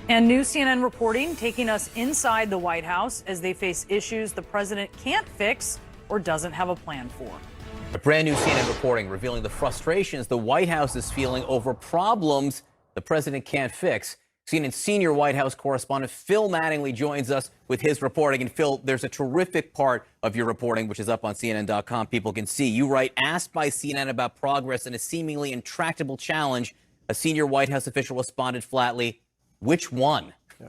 And new CNN reporting taking us inside the White House as they face issues the president can't fix or doesn't have a plan for. A brand new CNN reporting revealing the frustrations the White House is feeling over problems the president can't fix. CNN senior White House correspondent Phil Mattingly joins us with his reporting. And Phil, there's a terrific part of your reporting, which is up on CNN.com. People can see. You write, asked by CNN about progress in a seemingly intractable challenge, a senior White House official responded flatly, which one? Yeah.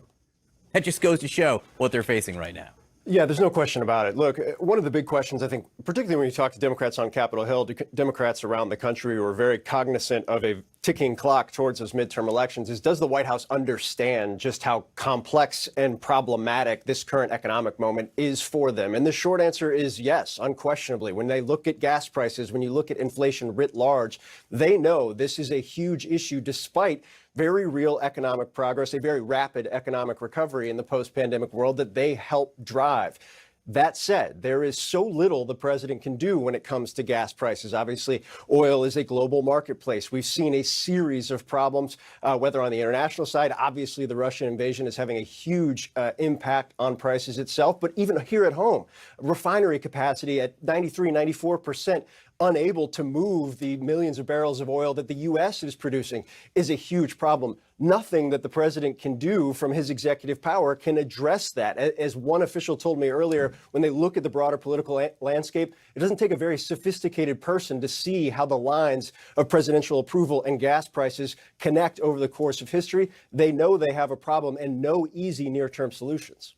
That just goes to show what they're facing right now. Yeah, there's no question about it. Look, one of the big questions, I think, particularly when you talk to Democrats on Capitol Hill, Democrats around the country who are very cognizant of a ticking clock towards those midterm elections, is does the White House understand just how complex and problematic this current economic moment is for them? And the short answer is yes, unquestionably. When they look at gas prices, when you look at inflation writ large, they know this is a huge issue despite very real economic progress, a very rapid economic recovery in the post-pandemic world that they help drive. That said, there is so little the president can do when it comes to gas prices. Obviously, oil is a global marketplace. We've seen a series of problems, whether on the international side. Obviously, the Russian invasion is having a huge impact on prices itself. But even here at home, refinery capacity at 93, 94%. Unable to move the millions of barrels of oil that the U.S. is producing is a huge problem. Nothing that the president can do from his executive power can address that. As one official told me earlier, when they look at the broader political landscape, it doesn't take a very sophisticated person to see how the lines of presidential approval and gas prices connect over the course of history. They know they have a problem and no easy near-term solutions.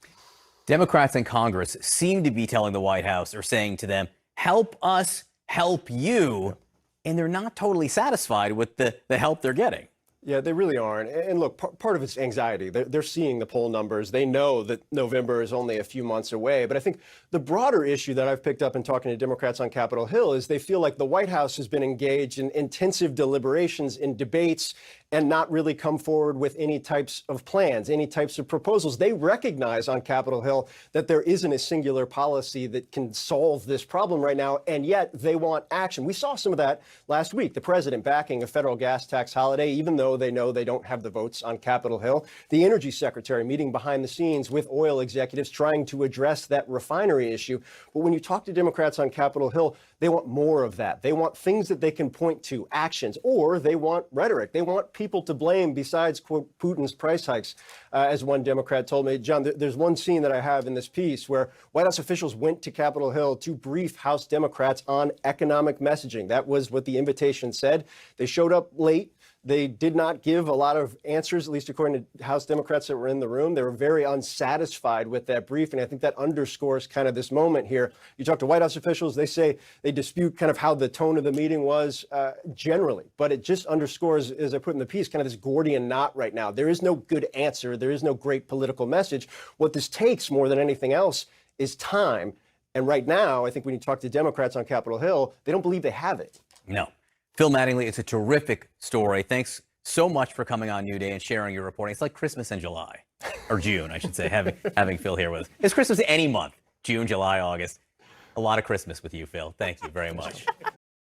Democrats in Congress seem to be telling the White House or saying to them, help us help you, and they're not totally satisfied with the help they're getting. Yeah, they really aren't. And look, part of it's anxiety. They're seeing the poll numbers. They know that November is only a few months away. But I think the broader issue that I've picked up in talking to Democrats on Capitol Hill is they feel like the White House has been engaged in intensive deliberations and debates and not really come forward with any types of plans, any types of proposals. They recognize on Capitol Hill that there isn't a singular policy that can solve this problem right now, and yet they want action. We saw some of that last week, the president backing a federal gas tax holiday, even though they know they don't have the votes on Capitol Hill. The energy secretary meeting behind the scenes with oil executives trying to address that refinery issue. But when you talk to Democrats on Capitol Hill, they want more of that. They want things that they can point to, actions, or they want rhetoric. They want people to blame besides, quote, Putin's price hikes. As one Democrat told me, John, there's one scene that I have in this piece where White House officials went to Capitol Hill to brief House Democrats on economic messaging. That was what the invitation said. They showed up late. They did not give a lot of answers, at least according to House Democrats that were in the room. They were very unsatisfied with that briefing. I think that underscores kind of this moment here. You talk to White House officials, they say they dispute kind of how the tone of the meeting was generally. But it just underscores, as I put in the piece, kind of this Gordian knot right now. There is no good answer. There is no great political message. What this takes more than anything else is time. And right now, I think when you talk to Democrats on Capitol Hill, they don't believe they have it. No. Phil Mattingly, it's a terrific story. Thanks so much for coming on New Day and sharing your reporting. It's like Christmas in July, or June, I should say, having Phil here with us. It's Christmas any month, June, July, August. A lot of Christmas with you, Phil. Thank you very much.